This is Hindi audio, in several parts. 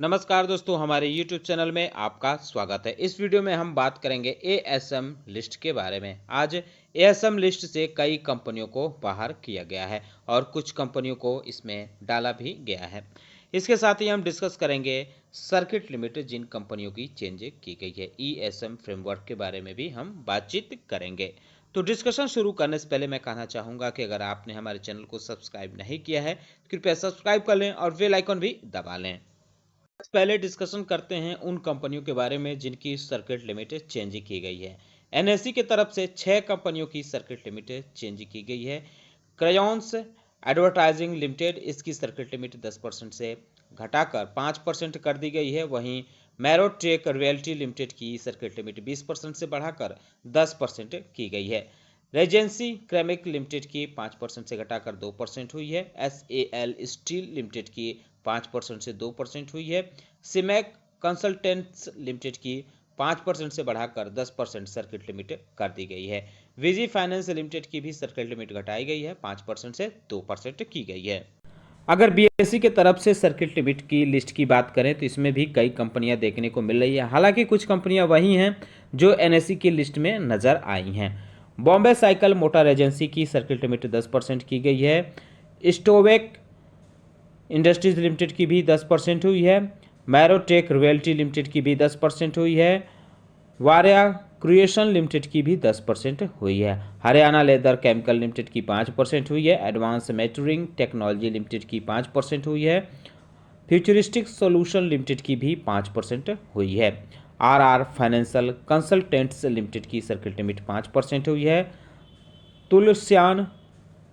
नमस्कार दोस्तों, हमारे YouTube चैनल में आपका स्वागत है। इस वीडियो में हम बात करेंगे एएसएम लिस्ट के बारे में। आज एएसएम लिस्ट से कई कंपनियों को बाहर किया गया है और कुछ कंपनियों को इसमें डाला भी गया है। इसके साथ ही हम डिस्कस करेंगे सर्किट लिमिट जिन कंपनियों की चेंज की गई है। ईएसएम फ्रेमवर्क के बारे में भी हम बातचीत करेंगे। तो डिस्कशन शुरू करने से पहले मैं कहना चाहूँगा कि अगर आपने हमारे चैनल को सब्सक्राइब नहीं किया है तो कृपया सब्सक्राइब कर लें और बेल आइकन भी दबा लें। पहले डिस्कशन करते हैं उन कंपनियों के बारे में जिनकी सर्किट लिमिट चेंज की गई है। एनएससी की तरफ से 6 कंपनियों की सर्किट लिमिट चेंज की गई है। क्रेयॉन्स एडवर्टाइजिंग लिमिटेड, इसकी सर्किट लिमिट 10% से घटाकर 5% कर दी गई है। वहीं मैरोटेक रियल्टी लिमिटेड की सर्किट लिमिट 20% से बढ़ाकर 10% की गई है। रेजेंसी क्रेमिक लिमिटेड की 5% से घटाकर 2% हुई है। एसएएल स्टील लिमिटेड की 5% से 2% हुई है। सीमैक कंसल्टेंट्स लिमिटेड की 5% से बढ़ाकर 10% सर्किट लिमिट कर दी गई है। विजी फाइनेंस लिमिटेड की भी सर्किट लिमिट घटाई गई है, 5% से 2% की गई है। अगर बीएसई के तरफ से सर्किट लिमिट की लिस्ट की बात करें तो इसमें भी कई कंपनियां देखने को मिल रही है। हालांकि कुछ कंपनियां वही हैं जो एनएससी की लिस्ट में नजर आई हैं। बॉम्बे साइकिल मोटर एजेंसी की सर्किट लिमिट 10% की गई है। स्टोवेक इंडस्ट्रीज लिमिटेड की भी 10% हुई है। मैरोटेक रियल्टी लिमिटेड की भी 10% हुई है। वारिया क्रिएशन लिमिटेड की भी 10% हुई है। हरियाणा लेदर केमिकल लिमिटेड की 5% हुई है। एडवांस मैटरिंग टेक्नोलॉजी लिमिटेड की 5% हुई है। फ्यूचरिस्टिक सॉल्यूशन लिमिटेड की भी 5% हुई है। आरआर फाइनेंशियल कंसल्टेंट्स लिमिटेड की सर्किट लिमिट 5% हुई है। तुलसियान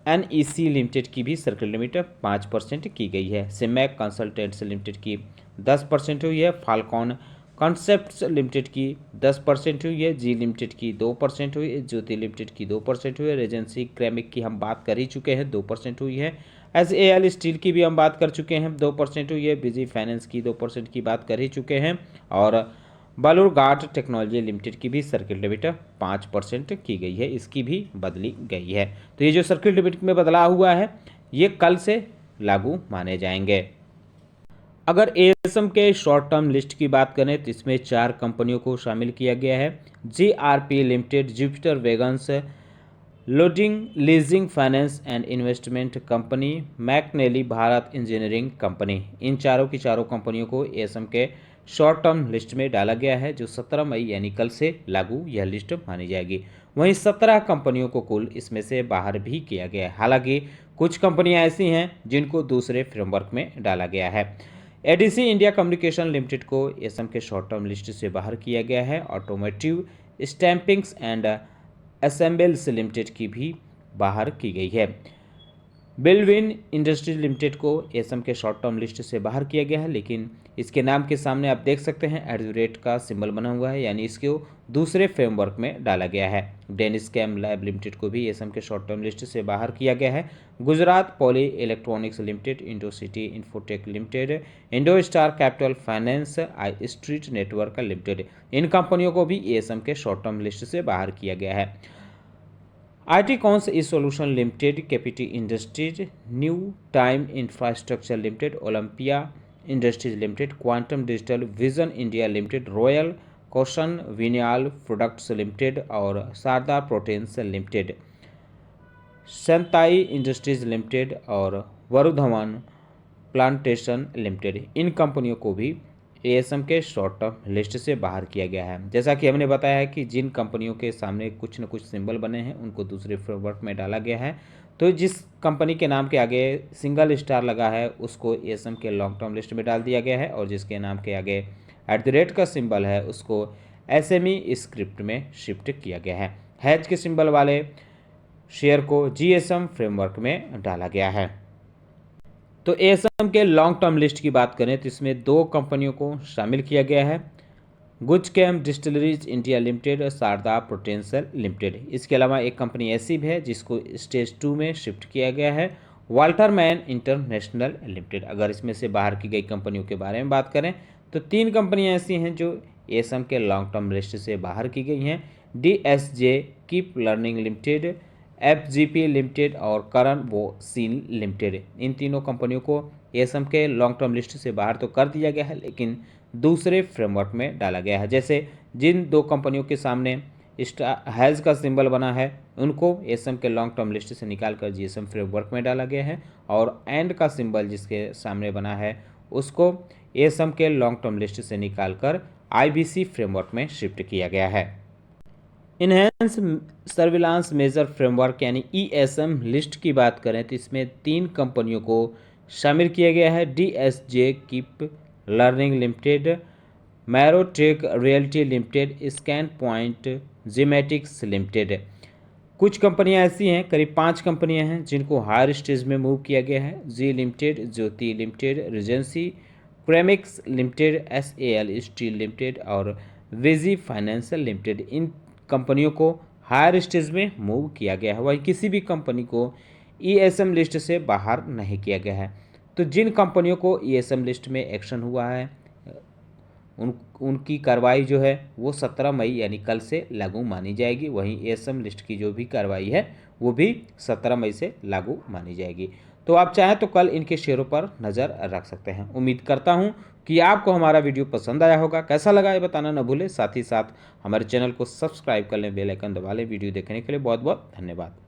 एनईसी लिमिटेड की भी सर्किट लिमिट 5% की गई है। सिमैक कंसल्टेंट्स लिमिटेड की 10% हुई है। फाल्कॉन कॉन्सेप्ट्स लिमिटेड की 10% हुई है। जी लिमिटेड की 2% हुई है। ज्योति लिमिटेड की 2% हुई है। रेजेंसी क्रेमिक की हम बात कर ही चुके हैं, 2% हुई है। एसएएल स्टील की भी हम बात कर चुके हैं, 2% हुई है। बिजी फाइनेंस की 2% की बात कर ही चुके हैं। और बालूरघाट टेक्नोलॉजी लिमिटेड की भी सर्किट लिमिट 5% की गई है, इसकी भी बदली गई है। तो ये जो सर्किट लिमिट में बदलाव हुआ है ये कल से लागू माने जाएंगे। अगर एएसएम के शॉर्ट टर्म लिस्ट की बात करें तो इसमें 4 कंपनियों को शामिल किया गया है। GRP Limited, Jupiter Wagons, Loading Leasing Finance and Investment Company, McNally Bharat Engineering Company. इन चारों की चारों कंपनियों को एएसएम के शॉर्ट टर्म लिस्ट में डाला गया है, जो 17 मई यानी कल से लागू यह लिस्ट मानी जाएगी। वहीं 17 कंपनियों को कुल इसमें से बाहर भी किया गया है। हालांकि कुछ कंपनियां ऐसी हैं जिनको दूसरे फ्रेमवर्क में डाला गया है। एडीसी इंडिया कम्युनिकेशन लिमिटेड को एएसएम के शॉर्ट टर्म लिस्ट से बाहर किया गया है। ऑटोमोटिव स्टैंपिंग्स एंड असेंबल्स लिमिटेड की भी बाहर की गई है। बिलविन इंडस्ट्रीज लिमिटेड को एएसएम के शॉर्ट टर्म लिस्ट से बाहर किया गया है, लेकिन इसके नाम के सामने आप देख सकते हैं @ का सिंबल बना हुआ है, यानी इसको दूसरे फ्रेमवर्क में डाला गया है। डेनिस कैम लैब लिमिटेड को भी एएसएम के शॉर्ट टर्म लिस्ट से बाहर किया गया है। Gujarat Poly Electronics Limited, Indo City Infotech Limited, Indo Star Capital Finance, I Street Network Limited, इन कंपनियों को भी एएसएम के शॉर्ट टर्म लिस्ट से बाहर किया गया है। Itcons E Solution Limited, Capacite Industries, New Time Infrastructure Limited, Olympia Industries Limited, Quantum Digital Vision India Limited, Royal Cushion Vinyl Products Limited और Sharda Proteins Limited, Santai Industries Limited और वरुधवन प्लांटेशन लिमिटेड, इन कंपनियों को भी एएसएम के शॉर्ट टर्म लिस्ट से बाहर किया गया है। जैसा कि हमने बताया है कि जिन कंपनियों के सामने कुछ न कुछ सिंबल बने हैं उनको दूसरे फ्रेमवर्क में डाला गया है। तो जिस कंपनी के नाम के आगे सिंगल स्टार लगा है उसको एएसएम के लॉन्ग टर्म लिस्ट में डाल दिया गया है, और जिसके नाम के आगे @ का सिंबल है उसको एसएमई स्क्रिप्ट में शिफ्ट किया गया है। हैच के सिंबल वाले शेयर को जीएसएम फ्रेमवर्क में डाला गया है। तो एएसएम के लॉन्ग टर्म लिस्ट की बात करें तो इसमें 2 कंपनियों को शामिल किया गया है। Gujchem Distilleries India Limited, Sharda प्रोटेंसल लिमिटेड। इसके अलावा एक कंपनी ऐसी भी है जिसको स्टेज 2 में शिफ्ट किया गया है, वाल्टरमैन इंटरनेशनल लिमिटेड। अगर इसमें से बाहर की गई कंपनियों के बारे में बात करें तो 3 कंपनियां ऐसी हैं जो एएसएम के लॉन्ग टर्म लिस्ट से बाहर की गई हैं। डीएसजे कीप लर्निंग लिमिटेड, एफजीपी लिमिटेड और करण वो सील लिमिटेड, इन तीनों कंपनियों को एएसएम के लॉन्ग टर्म लिस्ट से बाहर तो कर दिया गया है, लेकिन दूसरे फ्रेमवर्क में डाला गया है। जैसे जिन 2 कंपनियों के सामने हैज़ का सिंबल बना है उनको एएसएम के लॉन्ग टर्म लिस्ट से निकालकर जीएसएम फ्रेमवर्क में डाला गया है, और एंड का सिंबल जिसके सामने बना है उसको एएसएम के लॉन्ग टर्म लिस्ट से निकालकर आईबीसी फ्रेमवर्क में शिफ्ट किया गया है। इन्हेंस सर्विलांस मेजर फ्रेमवर्क यानी ईएसएम लिस्ट की बात करें तो इसमें 3 कंपनियों को शामिल किया गया है। DSJ Keep Learning Limited, Marotech Realty Limited, Scan Point Geomatics Limited. कुछ कंपनियां ऐसी हैं, करीब 5 कंपनियां हैं जिनको हायर स्टेज में मूव किया गया है। Zee Limited, Jyoti Limited, Regency, Ceramics Limited, SAL Steel Limited और विजी फाइनेंशियल लिमिटेड। इन कंपनियों को हायर स्टेज में मूव किया गया है। वहीं किसी भी कंपनी को ईएसएम लिस्ट से बाहर नहीं किया गया है। तो जिन कंपनियों को ईएसएम लिस्ट में एक्शन हुआ है उनकी कार्रवाई जो है वो 17 मई यानी कल से लागू मानी जाएगी। वहीं एएसएम लिस्ट की जो भी कार्रवाई है वो भी 17 मई से लागू मानी जाएगी। तो आप चाहें तो कल इनके शेयरों पर नज़र रख सकते हैं। उम्मीद करता हूं कि आपको हमारा वीडियो पसंद आया होगा। कैसा लगा ये बताना न भूलें। साथ ही साथ हमारे चैनल को सब्सक्राइब कर लें, बेल आइकन दबा लें। वीडियो देखने के लिए बहुत बहुत धन्यवाद।